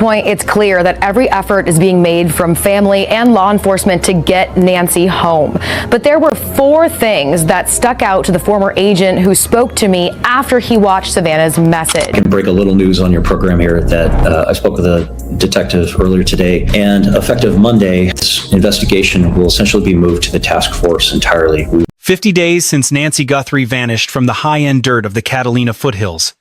point, it's clear that every effort is being made from family and law enforcement to get Nancy home. But there were 4 things that stuck out to the former agent who spoke to me after he watched Savannah's message. I can break a little news on your program here that I spoke with a detective earlier today, and effective Monday, this investigation will essentially be moved to the task force entirely. 50 days since Nancy Guthrie vanished from the high-end dirt of the Catalina Foothills.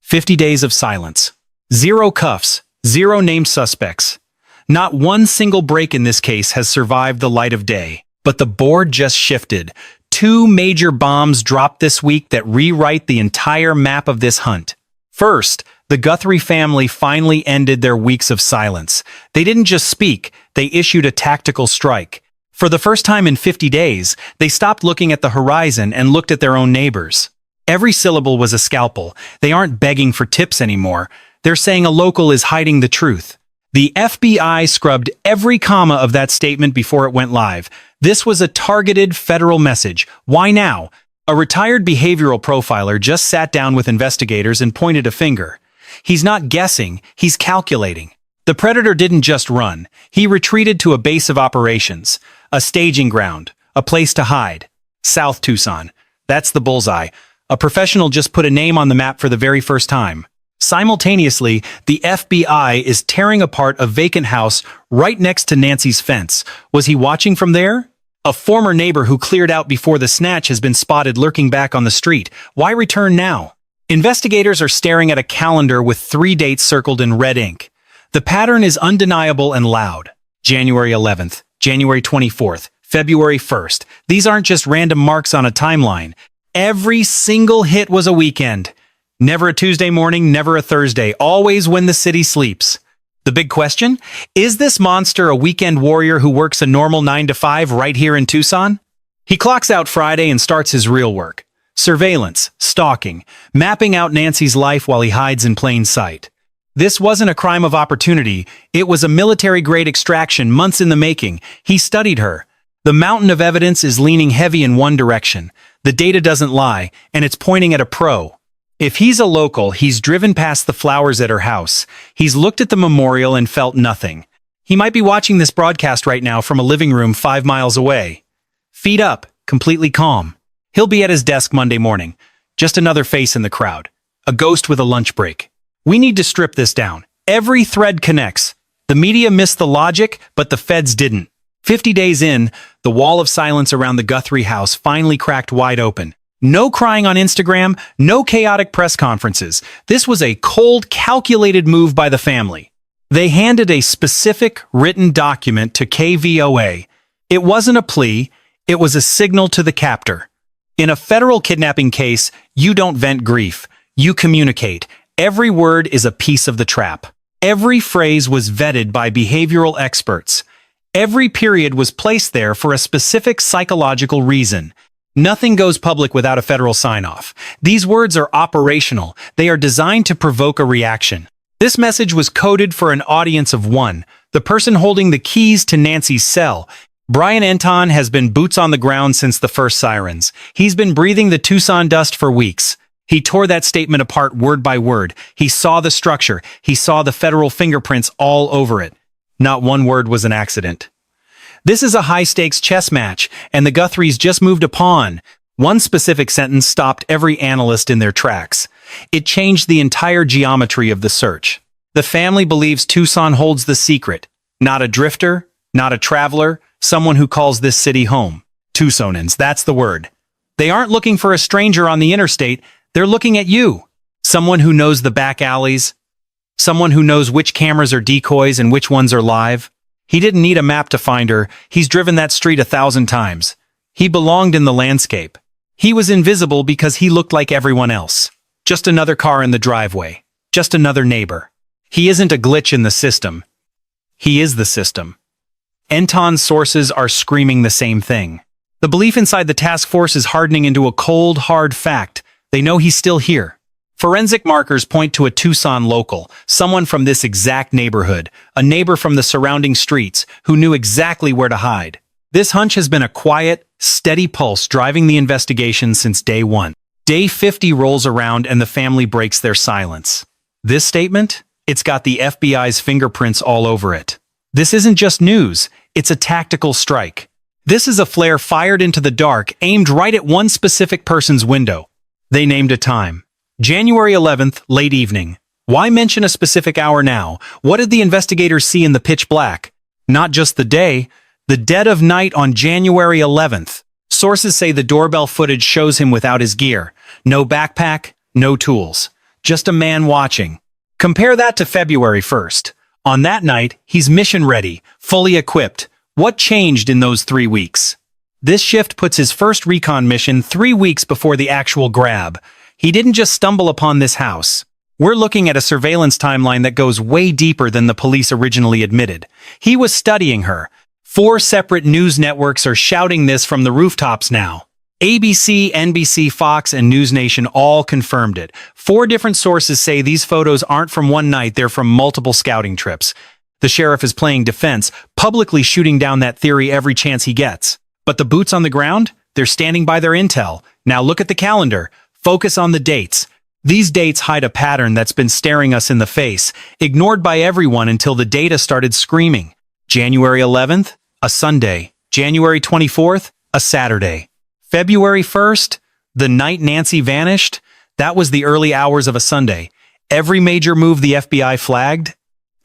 50 days of silence. 0 cuffs, 0 named suspects. Not one single break in this case has survived the light of day. But the board just shifted. 2 major bombs dropped this week that rewrite the entire map of this hunt. First, the Guthrie family finally ended their weeks of silence. They didn't just speak, they issued a tactical strike. For the first time in 50 days, they stopped looking at the horizon and looked at their own neighbors. Every syllable was a scalpel. They aren't begging for tips anymore. They're saying a local is hiding the truth. The FBI scrubbed every comma of that statement before it went live. This was a targeted federal message. Why now? A retired behavioral profiler just sat down with investigators and pointed a finger. He's not guessing, he's calculating. The predator didn't just run. He retreated to a base of operations, a staging ground, a place to hide. South Tucson. That's the bullseye. A professional just put a name on the map for the very first time. Simultaneously, the FBI is tearing apart a vacant house right next to Nancy's fence. Was he watching from there? A former neighbor who cleared out before the snatch has been spotted lurking back on the street. Why return now? Investigators are staring at a calendar with 3 dates circled in red ink. The pattern is undeniable and loud. January 11th, January 24th, February 1st. These aren't just random marks on a timeline. Every single hit was a weekend. Never a Tuesday morning, never a Thursday, always when the city sleeps. The big question? Is this monster a weekend warrior who works a normal 9 to 5 right here in Tucson? He clocks out Friday and starts his real work. Surveillance, stalking, mapping out Nancy's life while he hides in plain sight. This wasn't a crime of opportunity. It was a military-grade extraction months in the making. He studied her. The mountain of evidence is leaning heavy in one direction. The data doesn't lie, and it's pointing at a pro. If he's a local, he's driven past the flowers at her house. He's looked at the memorial and felt nothing. He might be watching this broadcast right now from a living room 5 miles away. Feet up, completely calm. He'll be at his desk Monday morning. Just another face in the crowd. A ghost with a lunch break. We need to strip this down. Every thread connects. The media missed the logic, but the feds didn't. 50 days in, the wall of silence around the Guthrie house finally cracked wide open. No crying on Instagram, no chaotic press conferences. This was a cold, calculated move by the family. They handed a specific written document to KVOA. It wasn't a plea, it was a signal to the captor. In a federal kidnapping case, you don't vent grief, you communicate. Every word is a piece of the trap. Every phrase was vetted by behavioral experts. Every period was placed there for a specific psychological reason. Nothing goes public without a federal sign-off. These words are operational. They are designed to provoke a reaction. This message was coded for an audience of 1, the person holding the keys to Nancy's cell. Brian Anton has been boots on the ground since the first sirens. He's been breathing the Tucson dust for weeks. He tore that statement apart word by word. He saw the structure. He saw the federal fingerprints all over it. Not one word was an accident. This is a high-stakes chess match, and the Guthries just moved a pawn. One specific sentence stopped every analyst in their tracks. It changed the entire geometry of the search. The family believes Tucson holds the secret. Not a drifter, not a traveler, someone who calls this city home. Tucsonans, that's the word. They aren't looking for a stranger on the interstate. They're looking at you. Someone who knows the back alleys. Someone who knows which cameras are decoys and which ones are live. He didn't need a map to find her. He's driven that street 1,000 times. He belonged in the landscape. He was invisible because he looked like everyone else. Just another car in the driveway. Just another neighbor. He isn't a glitch in the system. He is the system. Anton's sources are screaming the same thing. The belief inside the task force is hardening into a cold, hard fact. They know he's still here. Forensic markers point to a Tucson local, someone from this exact neighborhood, a neighbor from the surrounding streets who knew exactly where to hide. This hunch has been a quiet, steady pulse driving the investigation since day 1. Day 50 rolls around and the family breaks their silence. This statement? It's got the FBI's fingerprints all over it. This isn't just news, it's a tactical strike. This is a flare fired into the dark, aimed right at one specific person's window. They named a time. January 11th, late evening. Why mention a specific hour now? What did the investigators see in the pitch black? Not just the day, the dead of night on January 11th. Sources say the doorbell footage shows him without his gear. No backpack, no tools. Just a man watching. Compare that to February 1st. On that night, he's mission ready, fully equipped. What changed in those 3 weeks? This shift puts his first recon mission 3 weeks before the actual grab. He didn't just stumble upon this house. We're looking at a surveillance timeline that goes way deeper than the police originally admitted. He was studying her. 4 separate news networks are shouting this from the rooftops now. ABC, NBC, Fox, and News Nation all confirmed it. 4 different sources say these photos aren't from one night, they're from multiple scouting trips. The sheriff is playing defense, publicly shooting down that theory every chance he gets. But the boots on the ground? They're standing by their intel. Now look at the calendar. Focus on the dates. These dates hide a pattern that's been staring us in the face, ignored by everyone until the data started screaming. January 11th, a Sunday. January 24th, a Saturday. February 1st, the night Nancy vanished, that was the early hours of a Sunday. Every major move the FBI flagged,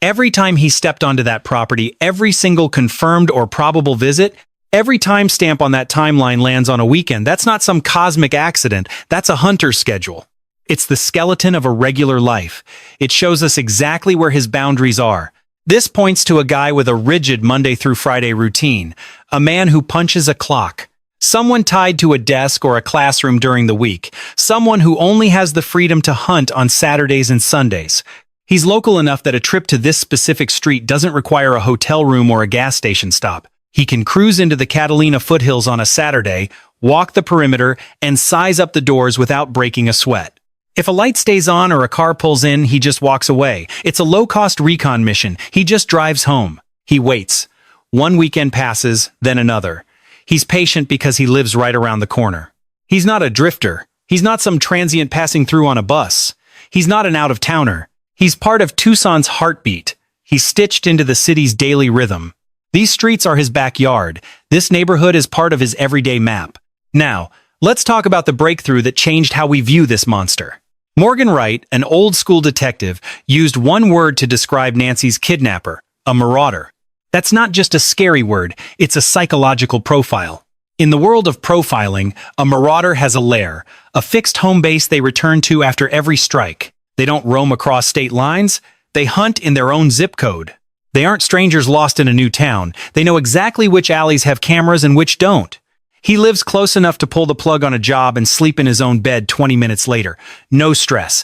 every time he stepped onto that property, every single confirmed or probable visit, every timestamp on that timeline lands on a weekend. That's not some cosmic accident, that's a hunter's schedule. It's the skeleton of a regular life. It shows us exactly where his boundaries are. This points to a guy with a rigid Monday through Friday routine, a man who punches a clock. Someone tied to a desk or a classroom during the week. Someone who only has the freedom to hunt on Saturdays and Sundays. He's local enough that a trip to this specific street doesn't require a hotel room or a gas station stop. He can cruise into the Catalina Foothills on a Saturday, walk the perimeter, and size up the doors without breaking a sweat. If a light stays on or a car pulls in, he just walks away. It's a low-cost recon mission. He just drives home. He waits. One weekend passes, then another. He's patient because he lives right around the corner. He's not a drifter. He's not some transient passing through on a bus. He's not an out-of-towner. He's part of Tucson's heartbeat. He's stitched into the city's daily rhythm. These streets are his backyard. This neighborhood is part of his everyday map. Now, let's talk about the breakthrough that changed how we view this monster. Morgan Wright, an old-school detective, used one word to describe Nancy's kidnapper: a marauder. That's not just a scary word, it's a psychological profile. In the world of profiling, a marauder has a lair, a fixed home base they return to after every strike. They don't roam across state lines, they hunt in their own zip code. They aren't strangers lost in a new town, they know exactly which alleys have cameras and which don't. He lives close enough to pull the plug on a job and sleep in his own bed 20 minutes later. No stress.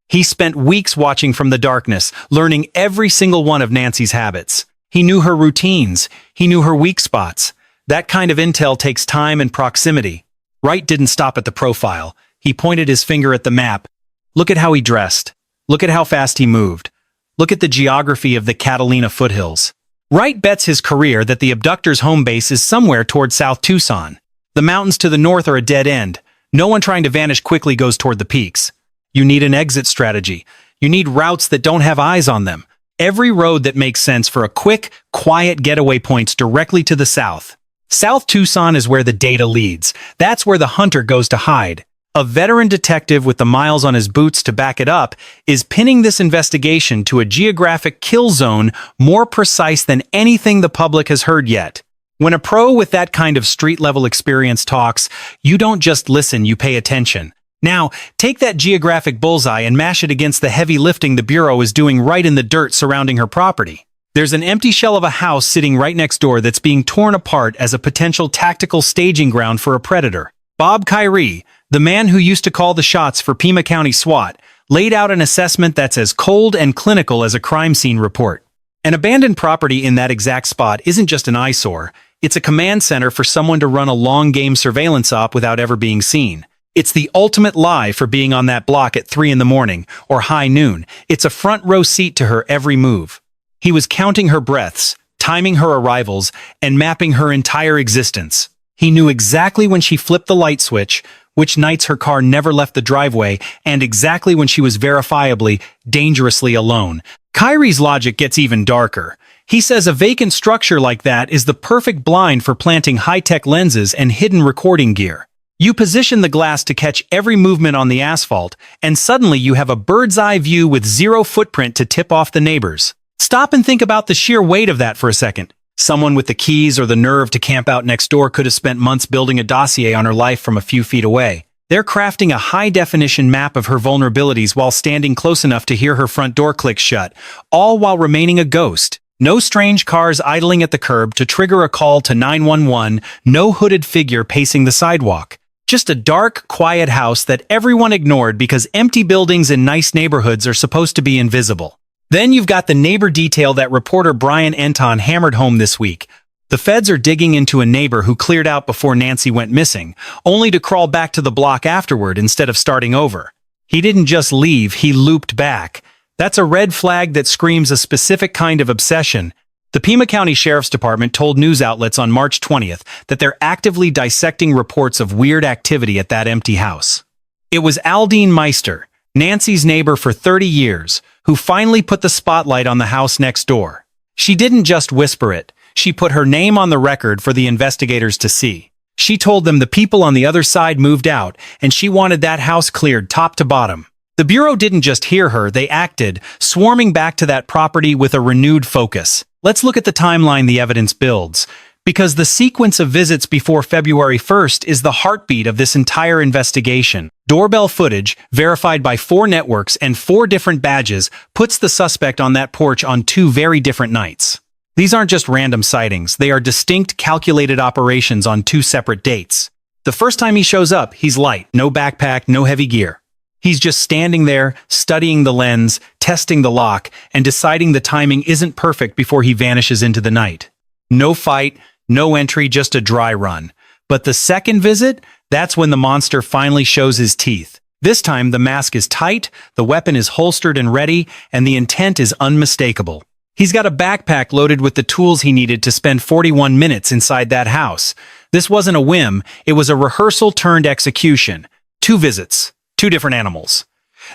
He spent weeks watching from the darkness, learning every single one of Nancy's habits. He knew her routines. He knew her weak spots. That kind of intel takes time and proximity. Wright didn't stop at the profile. He pointed his finger at the map. Look at how he dressed. Look at how fast he moved. Look at the geography of the Catalina Foothills. Wright bets his career that the abductor's home base is somewhere toward South Tucson. The mountains to the north are a dead end. No one trying to vanish quickly goes toward the peaks. You need an exit strategy. You need routes that don't have eyes on them. Every road that makes sense for a quick, quiet getaway points directly to the south. South Tucson is where the data leads. That's where the hunter goes to hide. A veteran detective with the miles on his boots to back it up is pinning this investigation to a geographic kill zone more precise than anything the public has heard yet. When a pro with that kind of street-level experience talks, you don't just listen, you pay attention. Now, take that geographic bullseye and mash it against the heavy lifting the Bureau is doing right in the dirt surrounding her property. There's an empty shell of a house sitting right next door that's being torn apart as a potential tactical staging ground for a predator. Bob Kyrie, the man who used to call the shots for Pima County SWAT, laid out an assessment that's as cold and clinical as a crime scene report. An abandoned property in that exact spot isn't just an eyesore, it's a command center for someone to run a long-game surveillance op without ever being seen. It's the ultimate lie for being on that block at 3 in the morning or high noon. It's a front-row seat to her every move. He was counting her breaths, timing her arrivals, and mapping her entire existence. He knew exactly when she flipped the light switch, which nights her car never left the driveway, and exactly when she was verifiably, dangerously alone. Kyrie's logic gets even darker. He says a vacant structure like that is the perfect blind for planting high-tech lenses and hidden recording gear. You position the glass to catch every movement on the asphalt, and suddenly you have a bird's-eye view with zero footprint to tip off the neighbors. Stop and think about the sheer weight of that for a second. Someone with the keys or the nerve to camp out next door could have spent months building a dossier on her life from a few feet away. They're crafting a high-definition map of her vulnerabilities while standing close enough to hear her front door click shut, all while remaining a ghost. No strange cars idling at the curb to trigger a call to 911, no hooded figure pacing the sidewalk. Just a dark, quiet house that everyone ignored because empty buildings in nice neighborhoods are supposed to be invisible. Then you've got the neighbor detail that reporter Brian Enton hammered home this week. The feds are digging into a neighbor who cleared out before Nancy went missing, only to crawl back to the block afterward instead of starting over. He didn't just leave, he looped back. That's a red flag that screams a specific kind of obsession. The Pima County Sheriff's Department told news outlets on March 20th that they're actively dissecting reports of weird activity at that empty house. It was Aldine Meister, Nancy's neighbor for 30 years, who finally put the spotlight on the house next door. She didn't just whisper it. She put her name on the record for the investigators to see. She told them the people on the other side moved out, and she wanted that house cleared top to bottom. The Bureau didn't just hear her, they acted, swarming back to that property with a renewed focus. Let's look at the timeline the evidence builds, because the sequence of visits before February 1st is the heartbeat of this entire investigation. Doorbell footage, verified by 4 networks and 4 different badges, puts the suspect on that porch on 2 very different nights. These aren't just random sightings, they are distinct, calculated operations on 2 separate dates. The first time he shows up, he's light, no backpack, no heavy gear. He's just standing there, studying the lens, testing the lock, and deciding the timing isn't perfect before he vanishes into the night. No fight, no entry, just a dry run. But the second visit, that's when the monster finally shows his teeth. This time, the mask is tight, the weapon is holstered and ready, and the intent is unmistakable. He's got a backpack loaded with the tools he needed to spend 41 minutes inside that house. This wasn't a whim, it was a rehearsal turned execution. 2 visits. 2 different animals.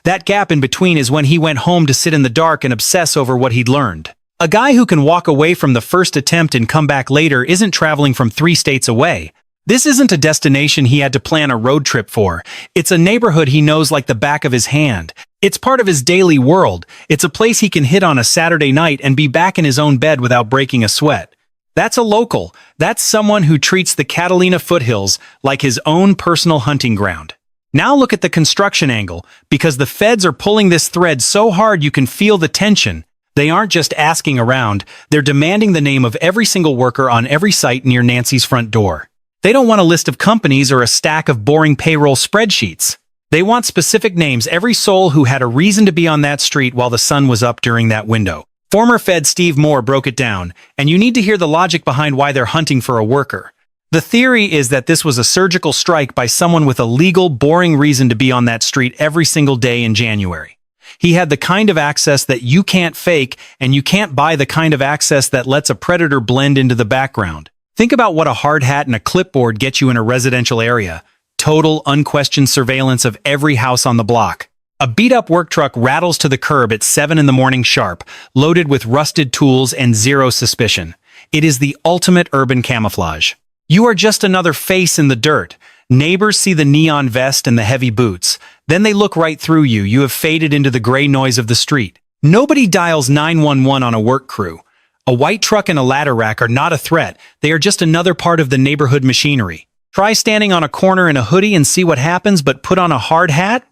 That gap in between is when he went home to sit in the dark and obsess over what he'd learned. A guy who can walk away from the first attempt and come back later isn't traveling from 3 states away. This isn't a destination he had to plan a road trip for. It's a neighborhood he knows like the back of his hand. It's part of his daily world. It's a place he can hit on a Saturday night and be back in his own bed without breaking a sweat. That's a local. That's someone who treats the Catalina Foothills like his own personal hunting ground. Now look at the construction angle, because the feds are pulling this thread so hard you can feel the tension. They aren't just asking around, they're demanding the name of every single worker on every site near Nancy's front door. They don't want a list of companies or a stack of boring payroll spreadsheets. They want specific names, every soul who had a reason to be on that street while the sun was up during that window. Former Fed Steve Moore broke it down, and you need to hear the logic behind why they're hunting for a worker. The theory is that this was a surgical strike by someone with a legal, boring reason to be on that street every single day in January. He had the kind of access that you can't fake, and you can't buy the kind of access that lets a predator blend into the background. Think about what a hard hat and a clipboard get you in a residential area. Total, unquestioned surveillance of every house on the block. A beat-up work truck rattles to the curb at 7 in the morning sharp, loaded with rusted tools and zero suspicion. It is the ultimate urban camouflage. You are just another face in the dirt. Neighbors see the neon vest and the heavy boots. Then they look right through you. You have faded into the gray noise of the street. Nobody dials 911 on a work crew. A white truck and a ladder rack are not a threat. They are just another part of the neighborhood machinery. Try standing on a corner in a hoodie and see what happens, but put on a hard hat?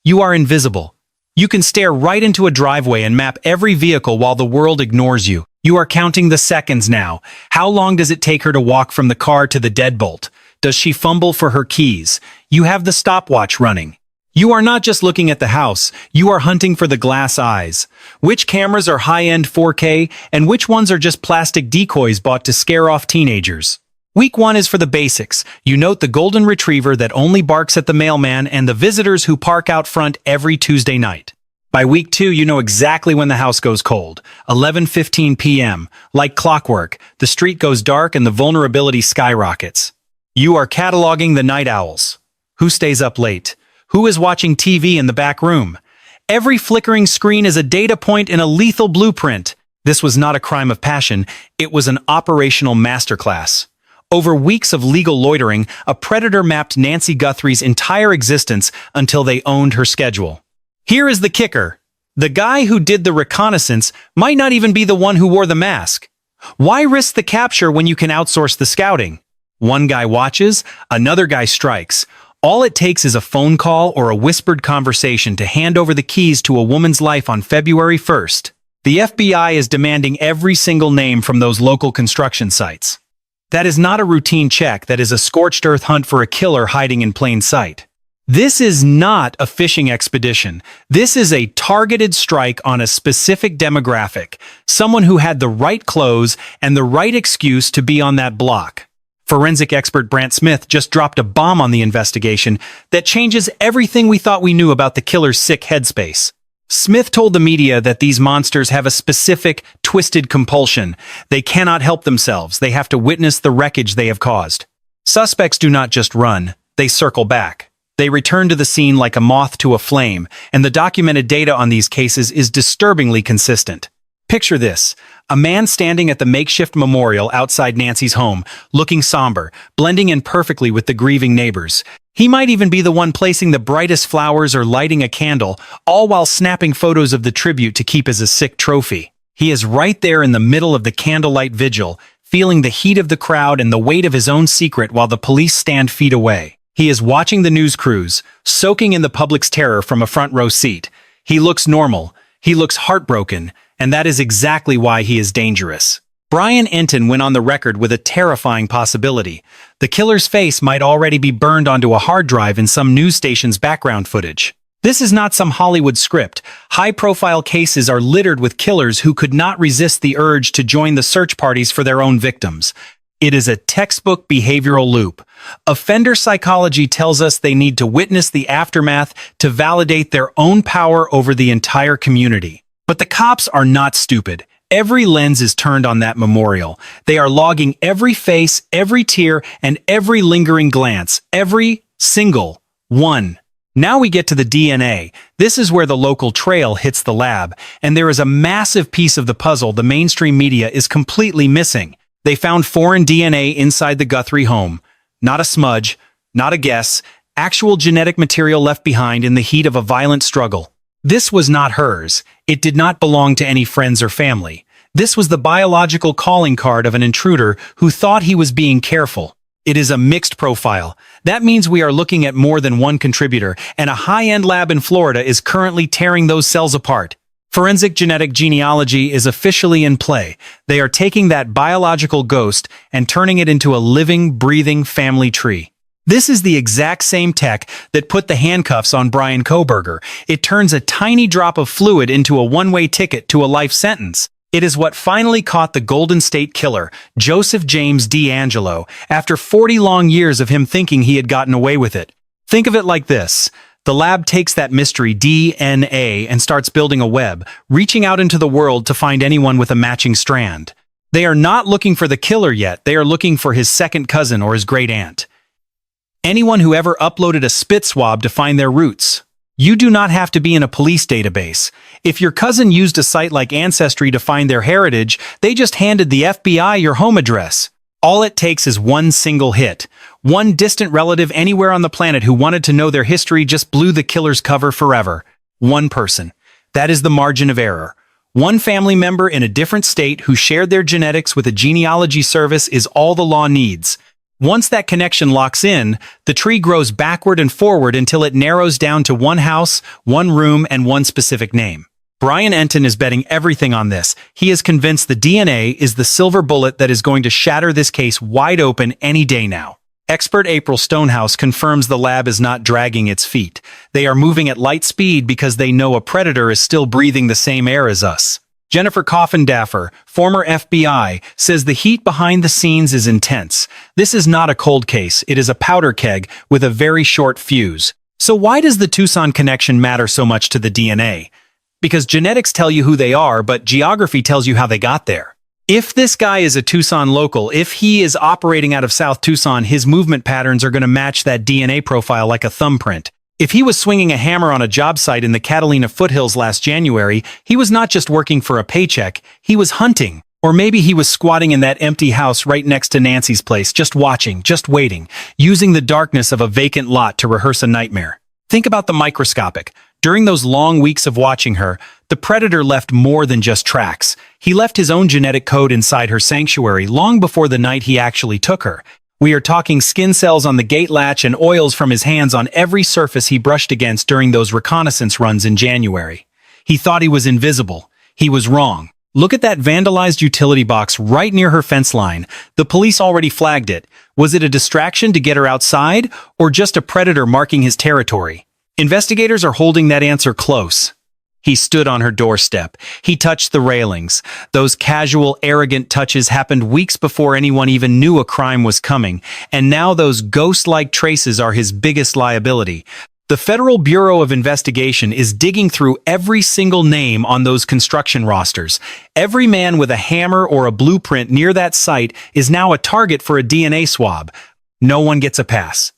You are invisible. You can stare right into a driveway and map every vehicle while the world ignores you. You are counting the seconds now. How long does it take her to walk from the car to the deadbolt? Does she fumble for her keys? You have the stopwatch running. You are not just looking at the house, you are hunting for the glass eyes. Which cameras are high-end 4K, and which ones are just plastic decoys bought to scare off teenagers? Week 1 is for the basics. You note the golden retriever that only barks at the mailman and the visitors who park out front every Tuesday night. By week 2, you know exactly when the house goes cold. 11:15 p.m. Like clockwork, the street goes dark and the vulnerability skyrockets. You are cataloging the night owls. Who stays up late? Who is watching TV in the back room? Every flickering screen is a data point in a lethal blueprint. This was not a crime of passion, it was an operational masterclass. Over weeks of legal loitering, a predator mapped Nancy Guthrie's entire existence until they owned her schedule. Here is the kicker. The guy who did the reconnaissance might not even be the one who wore the mask. Why risk the capture when you can outsource the scouting? One guy watches, another guy strikes. All it takes is a phone call or a whispered conversation to hand over the keys to a woman's life on February 1st. The FBI is demanding every single name from those local construction sites. That is not a routine check, that is a scorched earth hunt for a killer hiding in plain sight. This is not a fishing expedition. This is a targeted strike on a specific demographic, someone who had the right clothes and the right excuse to be on that block. Forensic expert Brant Smith just dropped a bomb on the investigation that changes everything we thought we knew about the killer's sick headspace. Smith told the media that these monsters have a specific, twisted compulsion. They cannot help themselves. They have to witness the wreckage they have caused. Suspects do not just run, they circle back. They return to the scene like a moth to a flame, and the documented data on these cases is disturbingly consistent. Picture this, a man standing at the makeshift memorial outside Nancy's home, looking somber, blending in perfectly with the grieving neighbors. He might even be the one placing the brightest flowers or lighting a candle, all while snapping photos of the tribute to keep as a sick trophy. He is right there in the middle of the candlelight vigil, feeling the heat of the crowd and the weight of his own secret while the police stand feet away. He is watching the news crews, soaking in the public's terror from a front row seat. He looks normal. He looks heartbroken, and that is exactly why he is dangerous. Brian Enton went on the record with a terrifying possibility. The killer's face might already be burned onto a hard drive in some news station's background footage. This is not some Hollywood script. High-profile cases are littered with killers who could not resist the urge to join the search parties for their own victims. It is a textbook behavioral loop. Offender psychology tells us they need to witness the aftermath to validate their own power over the entire community. But the cops are not stupid. Every lens is turned on that memorial. They are logging every face, every tear, and every lingering glance. Every single one. Now we get to the DNA. This is where the local trail hits the lab, and there is a massive piece of the puzzle the mainstream media is completely missing. They found foreign DNA inside the Guthrie home. Not a smudge, not a guess, actual genetic material left behind in the heat of a violent struggle. This was not hers. It did not belong to any friends or family. This was the biological calling card of an intruder who thought he was being careful. It is a mixed profile. That means we are looking at more than one contributor, and a high-end lab in Florida is currently tearing those cells apart. Forensic genetic genealogy is officially in play. They are taking that biological ghost and turning it into a living, breathing family tree. This is the exact same tech that put the handcuffs on Brian Kohberger. It turns a tiny drop of fluid into a one-way ticket to a life sentence. It is what finally caught the Golden State Killer, Joseph James D'Angelo, after 40 long years of him thinking he had gotten away with it. Think of it like this. The lab takes that mystery DNA and starts building a web, reaching out into the world to find anyone with a matching strand. They are not looking for the killer yet. They are looking for his second cousin or his great aunt. Anyone who ever uploaded a spit swab to find their roots. You do not have to be in a police database. If your cousin used a site like Ancestry to find their heritage, they just handed the FBI your home address. All it takes is one single hit. One distant relative anywhere on the planet who wanted to know their history just blew the killer's cover forever. One person. That is the margin of error. One family member in a different state who shared their genetics with a genealogy service is all the law needs. Once that connection locks in, the tree grows backward and forward until it narrows down to one house, one room, and one specific name. Brian Enton is betting everything on this. He is convinced the DNA is the silver bullet that is going to shatter this case wide open any day now. Expert April Stonehouse confirms the lab is not dragging its feet. They are moving at light speed because they know a predator is still breathing the same air as us. Jennifer Coffindaffer, former FBI, says the heat behind the scenes is intense. This is not a cold case, it is a powder keg with a very short fuse. So why does the Tucson connection matter so much to the DNA? Because genetics tell you who they are, but geography tells you how they got there. If this guy is a Tucson local, if he is operating out of South Tucson, his movement patterns are going to match that DNA profile like a thumbprint. If he was swinging a hammer on a job site in the Catalina Foothills last January, he was not just working for a paycheck, he was hunting. Or maybe he was squatting in that empty house right next to Nancy's place, just watching, just waiting, using the darkness of a vacant lot to rehearse a nightmare. Think about the microscopic. During those long weeks of watching her, the predator left more than just tracks. He left his own genetic code inside her sanctuary long before the night he actually took her. We are talking skin cells on the gate latch and oils from his hands on every surface he brushed against during those reconnaissance runs in January. He thought he was invisible. He was wrong. Look at that vandalized utility box right near her fence line. The police already flagged it. Was it a distraction to get her outside, or just a predator marking his territory? Investigators are holding that answer close. He stood on her doorstep. He touched the railings. Those casual, arrogant touches happened weeks before anyone even knew a crime was coming, and now those ghost-like traces are his biggest liability. The Federal Bureau of Investigation is digging through every single name on those construction rosters. Every man with a hammer or a blueprint near that site is now a target for a DNA swab. No one gets a pass.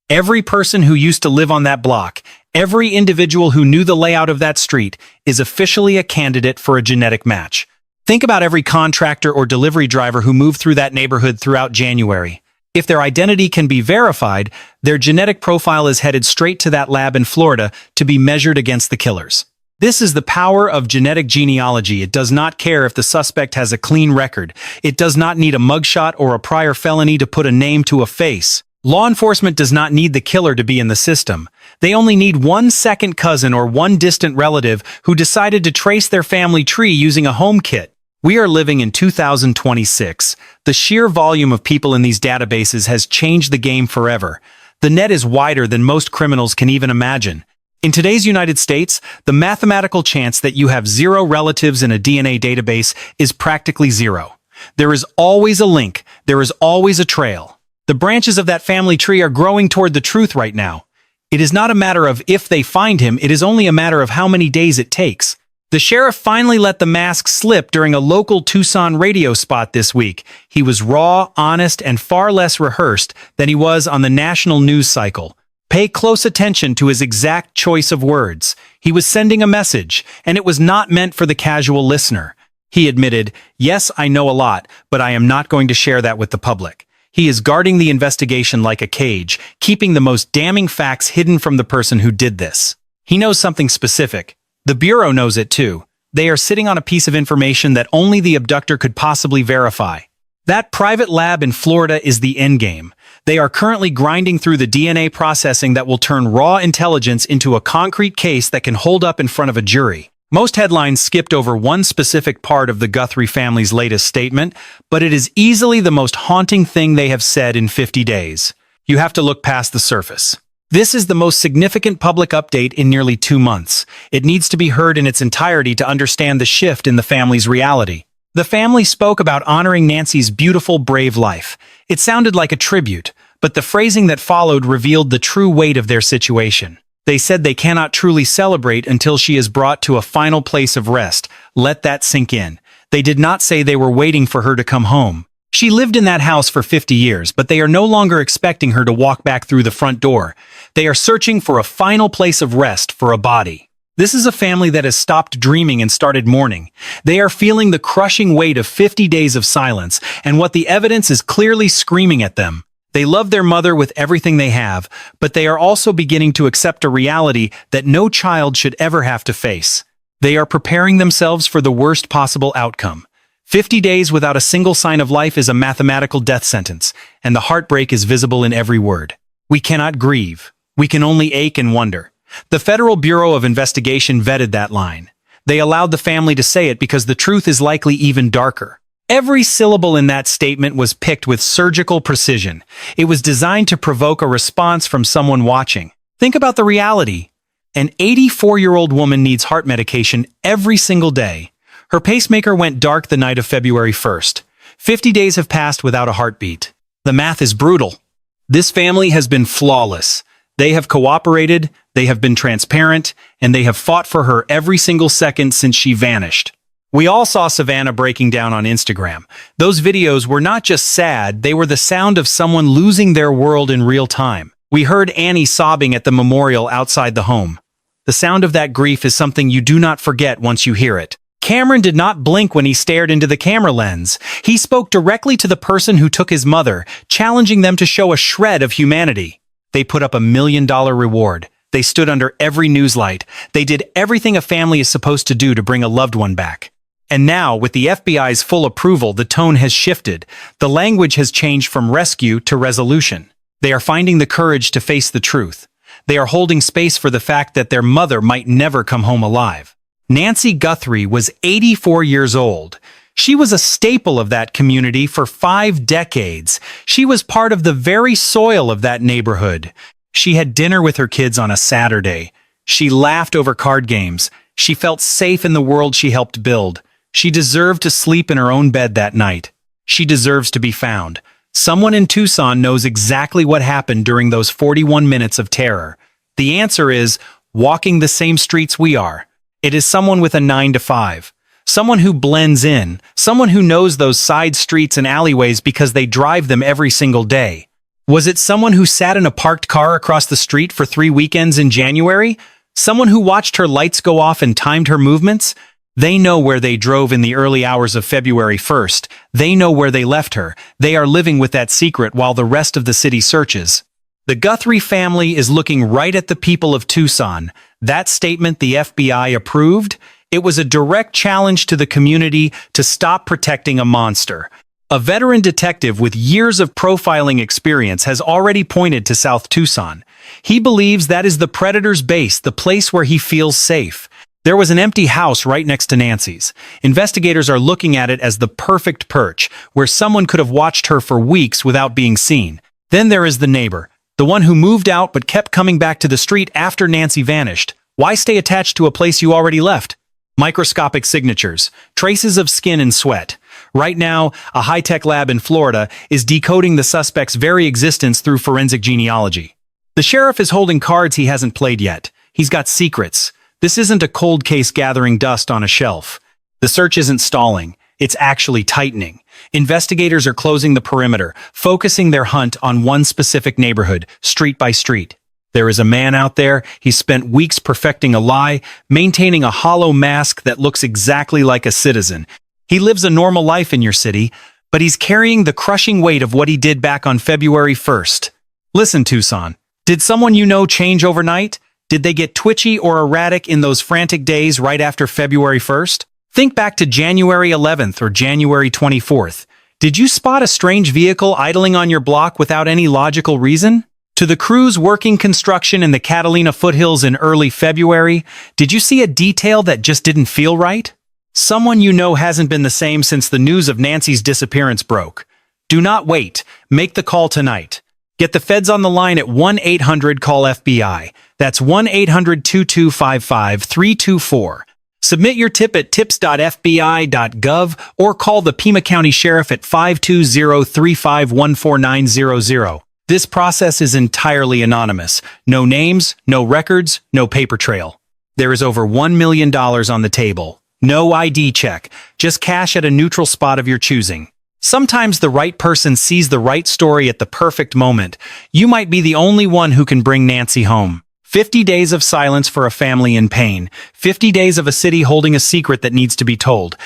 Every person who used to live on that block, every individual who knew the layout of that street, is officially a candidate for a genetic match. Think about every contractor or delivery driver who moved through that neighborhood throughout January. If their identity can be verified, their genetic profile is headed straight to that lab in Florida to be measured against the killers. This is the power of genetic genealogy. It does not care if the suspect has a clean record. It does not need a mugshot or a prior felony to put a name to a face. Law enforcement does not need the killer to be in the system. They only need one second cousin or one distant relative who decided to trace their family tree using a home kit. We are living in 2026. The sheer volume of people in these databases has changed the game forever. The net is wider than most criminals can even imagine. In today's United States, the mathematical chance that you have 0 relatives in a DNA database is practically 0. There is always a link. There is always a trail. The branches of that family tree are growing toward the truth right now. It is not a matter of if they find him, it is only a matter of how many days it takes. The sheriff finally let the mask slip during a local Tucson radio spot this week. He was raw, honest, and far less rehearsed than he was on the national news cycle. Pay close attention to his exact choice of words. He was sending a message, and it was not meant for the casual listener. He admitted, "Yes, I know a lot, but I am not going to share that with the public." He is guarding the investigation like a cage, keeping the most damning facts hidden from the person who did this. He knows something specific. The Bureau knows it too. They are sitting on a piece of information that only the abductor could possibly verify. That private lab in Florida is the endgame. They are currently grinding through the DNA processing that will turn raw intelligence into a concrete case that can hold up in front of a jury. Most headlines skipped over one specific part of the Guthrie family's latest statement, but it is easily the most haunting thing they have said in 50 days. You have to look past the surface. This is the most significant public update in nearly 2 months. It needs to be heard in its entirety to understand the shift in the family's reality. The family spoke about honoring Nancy's beautiful, brave life. It sounded like a tribute, but the phrasing that followed revealed the true weight of their situation. They said they cannot truly celebrate until she is brought to a final place of rest. Let that sink in. They did not say they were waiting for her to come home. She lived in that house for 50 years, but they are no longer expecting her to walk back through the front door. They are searching for a final place of rest for a body. This is a family that has stopped dreaming and started mourning. They are feeling the crushing weight of 50 days of silence, and what the evidence is clearly screaming at them. They love their mother with everything they have, but they are also beginning to accept a reality that no child should ever have to face. They are preparing themselves for the worst possible outcome. 50 days without a single sign of life is a mathematical death sentence, and the heartbreak is visible in every word. We cannot grieve. We can only ache and wonder. The Federal Bureau of Investigation vetted that line. They allowed the family to say it because the truth is likely even darker. Every syllable in that statement was picked with surgical precision. It was designed to provoke a response from someone watching. Think about the reality. An 84-year-old woman needs heart medication every single day. Her pacemaker went dark the night of February 1st. 50 days have passed without a heartbeat. The math is brutal. This family has been flawless. They have cooperated, they have been transparent, and they have fought for her every single second since she vanished. We all saw Savannah breaking down on Instagram. Those videos were not just sad, they were the sound of someone losing their world in real time. We heard Annie sobbing at the memorial outside the home. The sound of that grief is something you do not forget once you hear it. Cameron did not blink when he stared into the camera lens. He spoke directly to the person who took his mother, challenging them to show a shred of humanity. They put up $1 million reward. They stood under every newslight. They did everything a family is supposed to do to bring a loved one back. And now, with the FBI's full approval, the tone has shifted. The language has changed from rescue to resolution. They are finding the courage to face the truth. They are holding space for the fact that their mother might never come home alive. Nancy Guthrie was 84 years old. She was a staple of that community for 5 decades. She was part of the very soil of that neighborhood. She had dinner with her kids on a Saturday. She laughed over card games. She felt safe in the world she helped build. She deserved to sleep in her own bed that night. She deserves to be found. Someone in Tucson knows exactly what happened during those 41 minutes of terror. The answer is walking the same streets we are. It is someone with a 9 to 5. Someone who blends in. Someone who knows those side streets and alleyways because they drive them every single day. Was it someone who sat in a parked car across the street for 3 weekends in January? Someone who watched her lights go off and timed her movements? They know where they drove in the early hours of February 1st. They know where they left her. They are living with that secret while the rest of the city searches. The Guthrie family is looking right at the people of Tucson. That statement the FBI approved? It was a direct challenge to the community to stop protecting a monster. A veteran detective with years of profiling experience has already pointed to South Tucson. He believes that is the predator's base, the place where he feels safe. There was an empty house right next to Nancy's. Investigators are looking at it as the perfect perch, where someone could have watched her for weeks without being seen. Then there is the neighbor, the one who moved out but kept coming back to the street after Nancy vanished. Why stay attached to a place you already left? Microscopic signatures, traces of skin and sweat. Right now, a high-tech lab in Florida is decoding the suspect's very existence through forensic genealogy. The sheriff is holding cards he hasn't played yet. He's got secrets. This isn't a cold case gathering dust on a shelf. The search isn't stalling. It's actually tightening. Investigators are closing the perimeter, focusing their hunt on one specific neighborhood, street by street. There is a man out there. He's spent weeks perfecting a lie, maintaining a hollow mask that looks exactly like a citizen. He lives a normal life in your city, but he's carrying the crushing weight of what he did back on February 1st. Listen, Tucson, did someone you know change overnight? Did they get twitchy or erratic in those frantic days right after February 1st? Think back to January 11th or January 24th. Did you spot a strange vehicle idling on your block without any logical reason? To the crews working construction in the Catalina Foothills in early February, did you see a detail that just didn't feel right? Someone you know hasn't been the same since the news of Nancy's disappearance broke. Do not wait. Make the call tonight. Get the feds on the line at 1-800-CALL-FBI. That's 1-800-2255-324. Submit your tip at tips.fbi.gov or call the Pima County Sheriff at 520-351-4900. This process is entirely anonymous. No names, no records, no paper trail. There is over $1 million on the table. No ID check, just cash at a neutral spot of your choosing. Sometimes the right person sees the right story at the perfect moment. You might be the only one who can bring Nancy home. 50 days of silence for a family in pain. 50 days of a city holding a secret that needs to be told.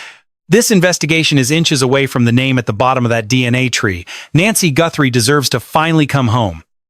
This investigation is inches away from the name at the bottom of that DNA tree. Nancy Guthrie deserves to finally come home.